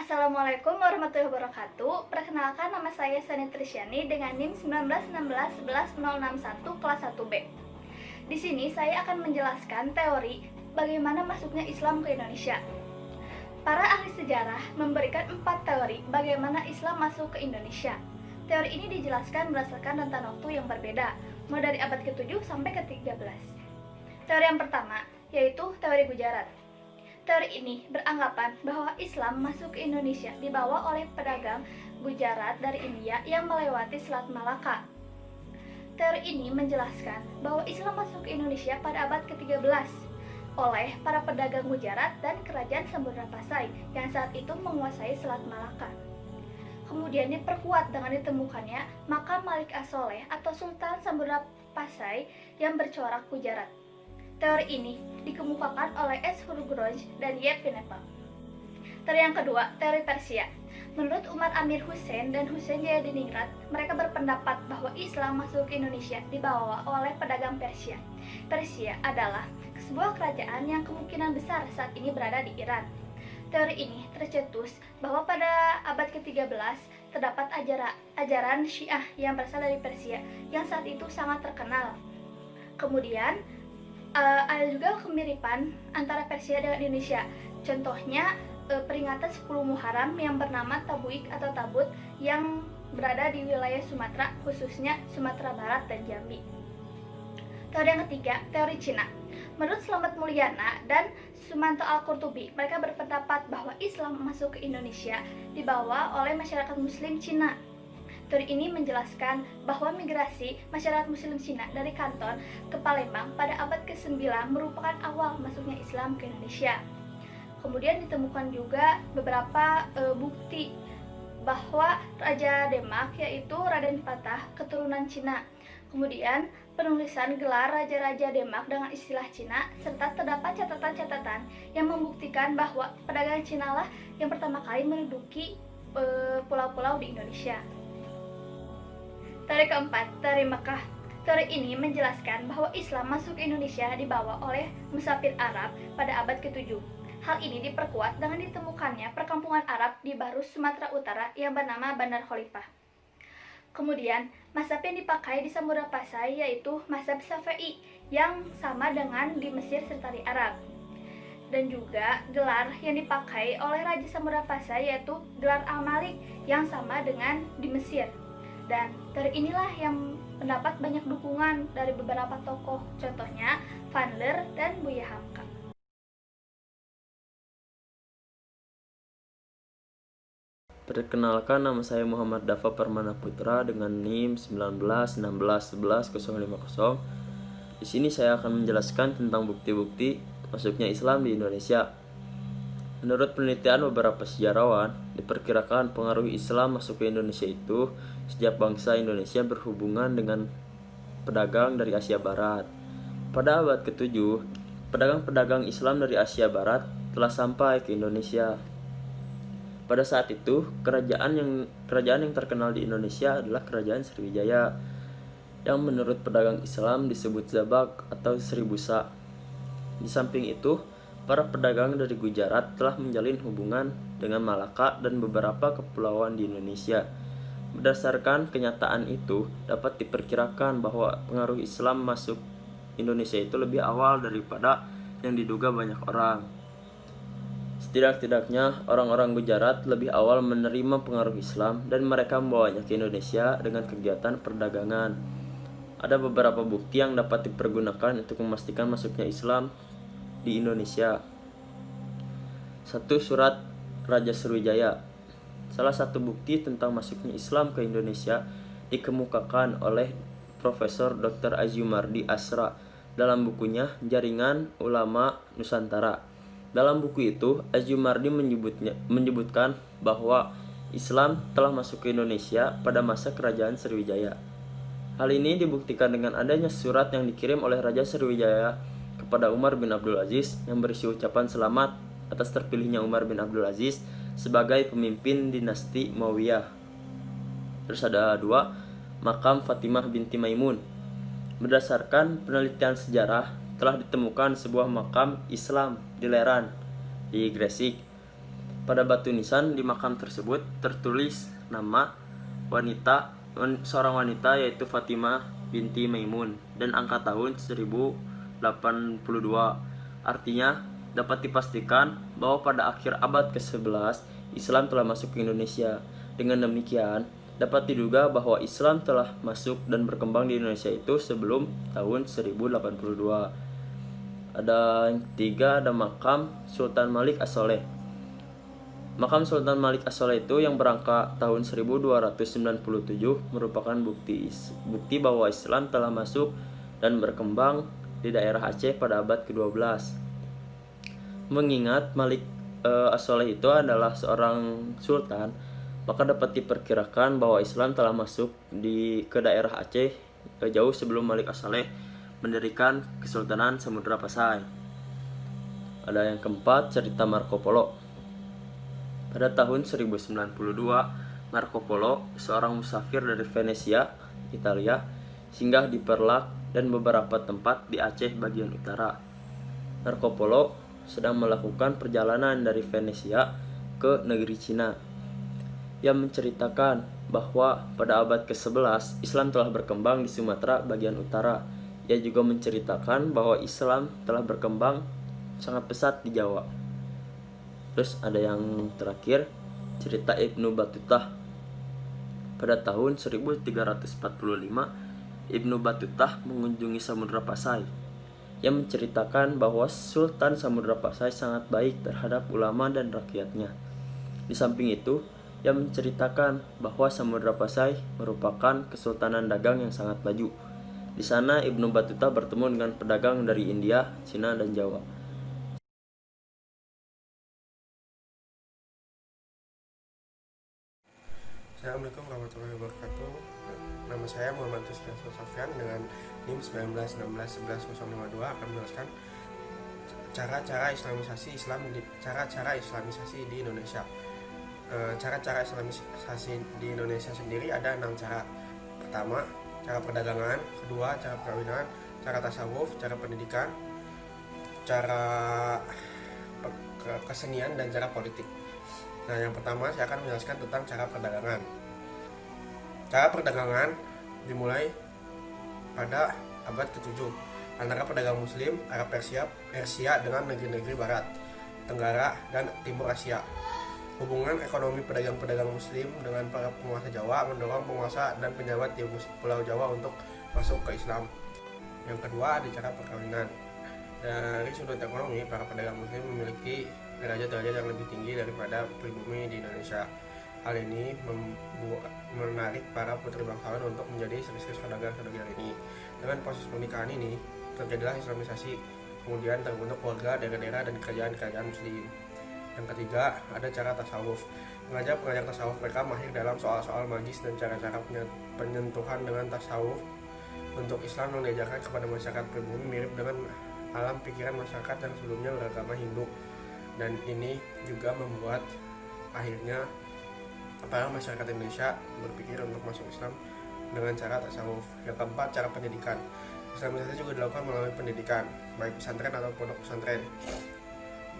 Assalamualaikum warahmatullahi wabarakatuh. Perkenalkan, nama saya Sani Trisyani dengan NIM 1916111061 kelas 1B. Di sini saya akan menjelaskan teori bagaimana masuknya Islam ke Indonesia. Para ahli sejarah memberikan 4 teori bagaimana Islam masuk ke Indonesia. Teori ini dijelaskan berdasarkan rentan waktu yang berbeda, mulai dari abad ke-7 sampai ke-13. Teori yang pertama yaitu teori Gujarat. Teori ini beranggapan bahwa Islam masuk ke Indonesia dibawa oleh pedagang Gujarat dari India yang melewati Selat Malaka. Teori ini menjelaskan bahwa Islam masuk ke Indonesia pada abad ke-13 oleh para pedagang Gujarat dan kerajaan Samudra Pasai yang saat itu menguasai Selat Malaka. Kemudian diperkuat dengan ditemukannya makam Malik As-Soleh atau Sultan Samudra Pasai yang bercorak Gujarat. Teori ini dikemukakan oleh S. Hurgroj dan Y. Pineapple. Teori yang kedua, teori Persia. Menurut Umar Amir Hussein dan Hussein Jayadiningrat, mereka berpendapat bahwa Islam masuk ke Indonesia dibawa oleh pedagang Persia. Persia adalah sebuah kerajaan yang kemungkinan besar saat ini berada di Iran. Teori ini tercetus bahwa pada abad ke-13 terdapat ajaran Syiah yang berasal dari Persia yang saat itu sangat terkenal. Kemudian ada juga kemiripan antara Persia dengan Indonesia. Contohnya peringatan 10 Muharram yang bernama Tabuik atau Tabut yang berada di wilayah Sumatera, khususnya Sumatera Barat dan Jambi. Teori yang ketiga, teori Cina. Menurut Slamet Mulyana dan Sumanto Al-Qurtubi, mereka berpendapat bahwa Islam masuk ke Indonesia dibawa oleh masyarakat Muslim Cina. Teori ini menjelaskan bahwa migrasi masyarakat Muslim Cina dari Kanton ke Palembang pada abad ke-9 merupakan awal masuknya Islam ke Indonesia. Kemudian ditemukan juga beberapa bukti bahwa Raja Demak yaitu Raden Patah keturunan Cina. Kemudian penulisan gelar Raja-Raja Demak dengan istilah Cina serta terdapat catatan-catatan yang membuktikan bahwa pedagang Cina lah yang pertama kali menduduki pulau-pulau di Indonesia. Teori keempat, teori Mekah. Teori ini menjelaskan bahwa Islam masuk ke Indonesia dibawa oleh musafir Arab pada abad ke-7. Hal ini diperkuat dengan ditemukannya perkampungan Arab di Barus, Sumatera Utara yang bernama Bandar Khalifah. Kemudian, mazhab yang dipakai di Samudra Pasai yaitu mazhab Syafi'i yang sama dengan di Mesir serta di Arab. Dan juga gelar yang dipakai oleh Raja Samudra Pasai yaitu gelar Al-Malik yang sama dengan di Mesir. Dan teori inilah yang mendapat banyak dukungan dari beberapa tokoh, contohnya Van Leer dan Buya Hamka. Perkenalkan, nama saya Muhammad Dafa Permana Putra dengan NIM 1916111050. Di sini saya akan menjelaskan tentang bukti-bukti masuknya Islam di Indonesia. Menurut penelitian beberapa sejarawan, diperkirakan pengaruh Islam masuk ke Indonesia itu sejak bangsa Indonesia berhubungan dengan pedagang dari Asia Barat. Pada abad ke-7, pedagang-pedagang Islam dari Asia Barat telah sampai ke Indonesia. Pada saat itu, kerajaan yang terkenal di Indonesia adalah Kerajaan Sriwijaya, yang menurut pedagang Islam disebut Zabak atau Sribusa. Di samping itu, para pedagang dari Gujarat telah menjalin hubungan dengan Malaka dan beberapa kepulauan di Indonesia. Berdasarkan kenyataan itu, dapat diperkirakan bahwa pengaruh Islam masuk Indonesia itu lebih awal daripada yang diduga banyak orang. Setidak-tidaknya, orang-orang Gujarat lebih awal menerima pengaruh Islam dan mereka membawanya ke Indonesia dengan kegiatan perdagangan. Ada beberapa bukti yang dapat dipergunakan untuk memastikan masuknya Islam di Indonesia. 1. Surat Raja Sriwijaya. Salah satu bukti tentang masuknya Islam ke Indonesia dikemukakan oleh Profesor Dr. Azumardi Asra dalam bukunya Jaringan Ulama Nusantara. Dalam buku itu, Azumardi menyebutkan bahwa Islam telah masuk ke Indonesia pada masa Kerajaan Sriwijaya. Hal ini dibuktikan dengan adanya surat yang dikirim oleh Raja Sriwijaya kepada Umar bin Abdul Aziz yang berisi ucapan selamat atas terpilihnya Umar bin Abdul Aziz sebagai pemimpin dinasti Umayyah. Terus ada 2, makam Fatimah binti Maimun. Berdasarkan penelitian sejarah, telah ditemukan sebuah makam Islam di Leran, di Gresik. Pada batu nisan di makam tersebut tertulis nama seorang wanita yaitu Fatimah binti Maimun dan angka tahun 1082. Artinya dapat dipastikan bahwa pada akhir abad ke-11 Islam telah masuk ke Indonesia. Dengan demikian, dapat diduga bahwa Islam telah masuk dan berkembang di Indonesia itu sebelum tahun 1082. Ada yang ketiga, ada makam Sultan Malik As-Soleh. Makam Sultan Malik As-Soleh itu yang berangka tahun 1297 merupakan bukti bahwa Islam telah masuk dan berkembang di daerah Aceh pada abad ke-12. Mengingat Malik As-Soleh itu adalah seorang sultan, maka dapat diperkirakan bahwa Islam telah masuk ke daerah Aceh jauh sebelum Malik As-Soleh mendirikan Kesultanan Samudra Pasai. Ada yang keempat, cerita Marco Polo. Pada tahun 1092, Marco Polo, seorang musafir dari Venesia, Italia, singgah di Perlak dan beberapa tempat di Aceh bagian utara. Marco Polo sedang melakukan perjalanan dari Venesia ke negeri Cina. Ia menceritakan bahwa pada abad ke-11 Islam telah berkembang di Sumatera bagian utara. Ia juga menceritakan bahwa Islam telah berkembang sangat pesat di Jawa. Terus ada yang terakhir, cerita Ibnu Battuta. Pada tahun 1345, Ibnu Battuta mengunjungi Samudra Pasai. Ia menceritakan bahwa Sultan Samudra Pasai sangat baik terhadap ulama dan rakyatnya. Di samping itu, ia menceritakan bahwa Samudra Pasai merupakan kesultanan dagang yang sangat maju. Di sana Ibnu Battuta bertemu dengan pedagang dari India, Cina, dan Jawa. Assalamualaikum warahmatullahi wabarakatuh. Nama saya Muhammad Tusfianto Sofyan dengan NIM 1916111052 akan menjelaskan cara-cara islamisasi di Indonesia. Cara-cara islamisasi di Indonesia sendiri ada 6 cara. Pertama, cara perdagangan. Kedua, cara perkawinan. Cara tasawuf, cara pendidikan, cara kesenian, dan cara politik. Nah, yang pertama saya akan menjelaskan tentang cara perdagangan. Cara perdagangan dimulai pada abad ke-7 antara pedagang muslim Arab Persia dengan negeri-negeri barat, Tenggara, dan Timur Asia. Hubungan ekonomi pedagang-pedagang muslim dengan para penguasa Jawa mendorong penguasa dan pejabat di Pulau Jawa untuk masuk ke Islam. Yang kedua, ada cara perkawinan. Dari sudut ekonomi, para pedagang muslim memiliki derajat-derajat yang lebih tinggi daripada pribumi di Indonesia. Hal ini menarik para putri bangsawan untuk menjadi istri-istri saudagar-saudagar ini. Dengan proses pernikahan ini, terjadilah islamisasi, kemudian terbentuk keluarga, daerah-daerah, dan kerajaan-kerajaan muslim. Yang ketiga, ada cara tasawuf. Pengajar-pengajar tasawuf mereka mahir dalam soal-soal magis dan cara-cara penyentuhan dengan tasawuf. Untuk Islam yang diajarkan kepada masyarakat pribumi mirip dengan alam pikiran masyarakat yang sebelumnya beragama Hindu. Dan ini juga membuat akhirnya para masyarakat Indonesia berpikir untuk masuk Islam dengan cara tasawuf. Yang keempat, cara pendidikan. Islamisasi juga dilakukan melalui pendidikan, baik pesantren atau pondok pesantren,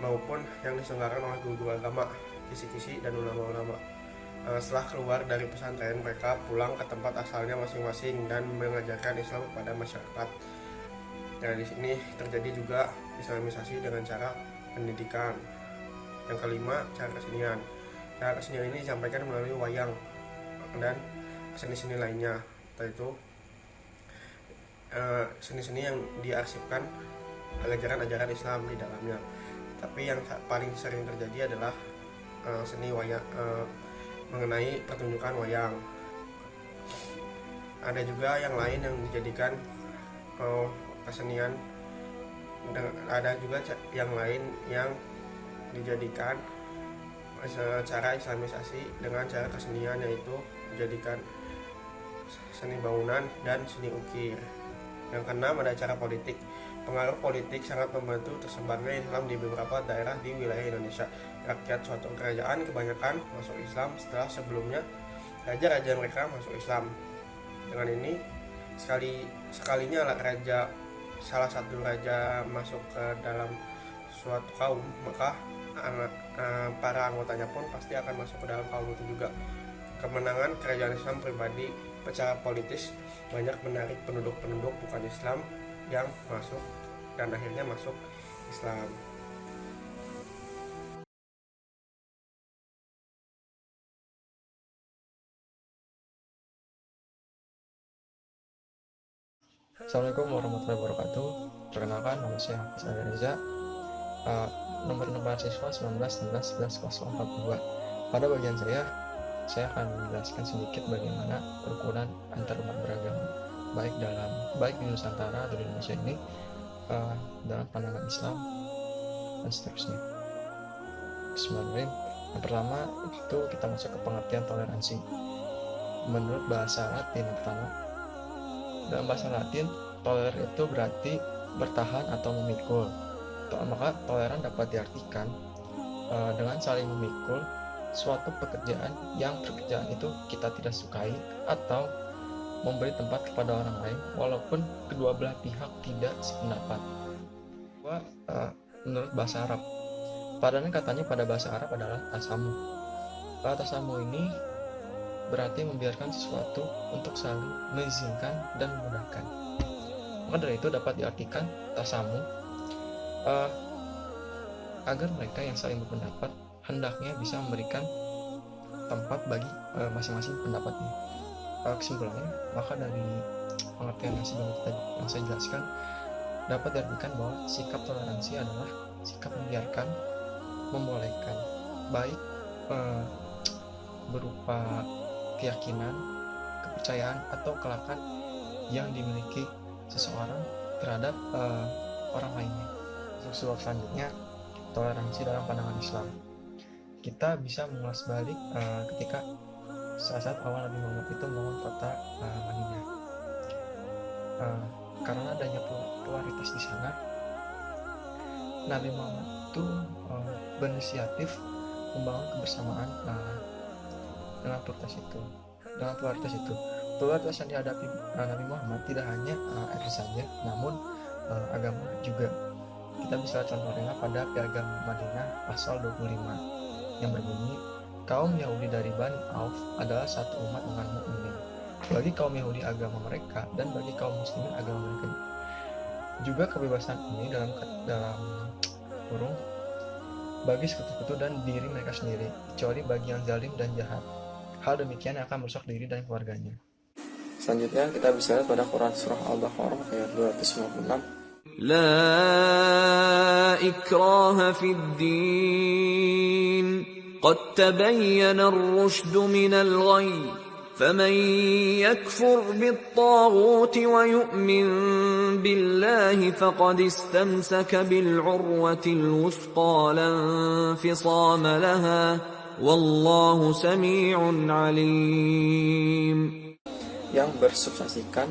maupun yang diselenggarakan oleh guru-guru agama, kisi-kisi, dan ulama-ulama. Setelah keluar dari pesantren, mereka pulang ke tempat asalnya masing-masing dan mengajarkan Islam kepada masyarakat. Dan di sini terjadi juga islamisasi dengan cara pendidikan. Yang kelima, cara kesenian. Cara kesenian ini disampaikan melalui wayang dan seni-seni lainnya, yaitu seni-seni yang diarsipkan ajaran-ajaran Islam di dalamnya. Tapi yang paling sering terjadi adalah seni wayang mengenai pertunjukan wayang. Ada juga yang lain yang dijadikan kesenian. Ada juga yang lain yang dijadikan cara islamisasi dengan cara kesenian, yaitu dijadikan seni bangunan dan seni ukir. Yang keenam, ada cara politik. Pengaruh politik sangat membantu tersebarnya Islam di beberapa daerah di wilayah Indonesia. Rakyat suatu kerajaan kebanyakan masuk Islam setelah sebelumnya raja-raja mereka masuk Islam. Dengan ini sekalinya salah satu raja masuk ke dalam suatu kaum, maka para anggotanya pun pasti akan masuk ke dalam kaum itu juga. Kemenangan kerajaan Islam pribadi secara politis banyak menarik penduduk-penduduk bukan Islam yang masuk dan akhirnya masuk Islam. Assalamualaikum warahmatullahi wabarakatuh. Perkenalkan, nama saya Hafiz Adi Reza. Nomor siswa 19 Pada bagian saya akan menjelaskan sedikit bagaimana kerukunan antar umat beragama, baik di Nusantara atau di Indonesia ini, dalam pandangan Islam dan seterusnya. Bismillahirrahmanirrahim. Yang pertama itu kita masuk ke pengertian toleransi. Menurut bahasa Latin yang pertama, dalam bahasa Latin, toler itu berarti bertahan atau memikul. Maka toleran dapat diartikan dengan saling memikul suatu pekerjaan yang pekerjaan itu kita tidak sukai atau memberi tempat kepada orang lain walaupun kedua belah pihak tidak sependapat. Menurut bahasa Arab, padanan katanya pada bahasa Arab adalah tasamu. Tasamu ini berarti membiarkan sesuatu untuk saling mengizinkan dan memudahkan. Maka dari itu dapat diartikan tasamu agar mereka yang saling berpendapat hendaknya bisa memberikan tempat bagi masing-masing pendapatnya. Kesimpulannya, maka dari pengertian yang saya jelaskan dapat diartikan bahwa sikap toleransi adalah sikap membiarkan, membolehkan, baik berupa keyakinan, kepercayaan atau kelakuan yang dimiliki seseorang terhadap orang lainnya. Sebab selanjutnya, toleransi dalam pandangan Islam. Kita bisa mengulas balik ketika saat awal Nabi Muhammad itu membangun kota Madinah. Karena adanya popularitas di sana, Nabi Muhammad itu berinisiatif membangun kebersamaan dengan popularitas itu. Popularitas yang dihadapi Nabi Muhammad tidak hanya etnis saja, namun agama juga. Kita bisa contohnya pada Piagam Madinah pasal 25 yang berbunyi, kaum Yahudi dari Bani Auf adalah satu umat dengan mukminin. Bagi kaum Yahudi agama mereka dan bagi kaum muslimin agama mereka. Juga kebebasan ini dalam kurung bagi sekutu-sekutu dan diri mereka sendiri, kecuali bagi yang zalim dan jahat. Hal demikian akan merusak diri dan keluarganya. Selanjutnya kita bisa lihat pada Quran surah Al-Baqarah ayat 256. لا إكراه في الدين قد تبين الرشد من الغي فمن يكفر بالطاغوت ويؤمن بالله فقد استمسك بالعروة الوثقى لا انفصام لها والله سميع عليم. Yang bersubstansikan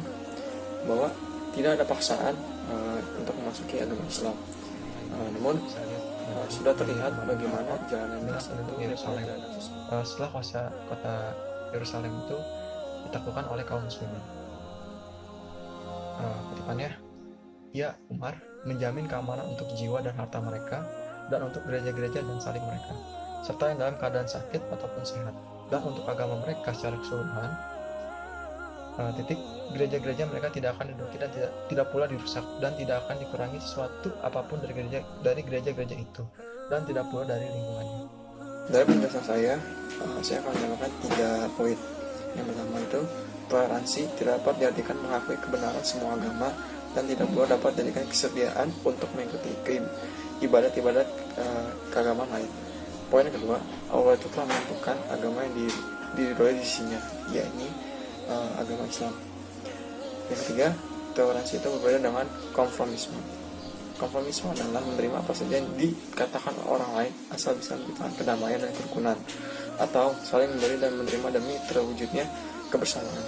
bahwa tidak ada paksaan untuk memasuki agama Islam. Namun sudah terlihat bagaimana jalan Islam itu Yerusalem. Setelah kota Yerusalem itu ditaklukkan oleh kaum muslimin. Kutipannya, ya Umar menjamin keamanan untuk jiwa dan harta mereka dan untuk gereja-gereja dan salib mereka, serta yang dalam keadaan sakit ataupun sehat, dan untuk agama mereka secara keseluruhan. Gereja-gereja mereka tidak akan diduduki dan tidak pula dirusak, dan tidak akan dikurangi sesuatu apapun dari gereja-gereja itu, dan tidak pula dari lingkungannya. Dari penjelasan saya akan menambahkan 3 poin. Yang pertama itu, toleransi tidak dapat diartikan mengakui kebenaran semua agama, dan tidak pula dapat dijadikan kesediaan untuk mengikuti ibadat-ibadat keagamaan lain. Poin yang kedua, Allah itu telah menentukan agama yang diridhoi di sisinya, yakni agama Islam. Yang ketiga, toleransi itu berbeda dengan konformisme. Konformisme adalah menerima apa saja yang dikatakan orang lain asal bisa menciptakan kedamaian dan kerukunan, atau saling memberi dan menerima demi terwujudnya kebersamaan.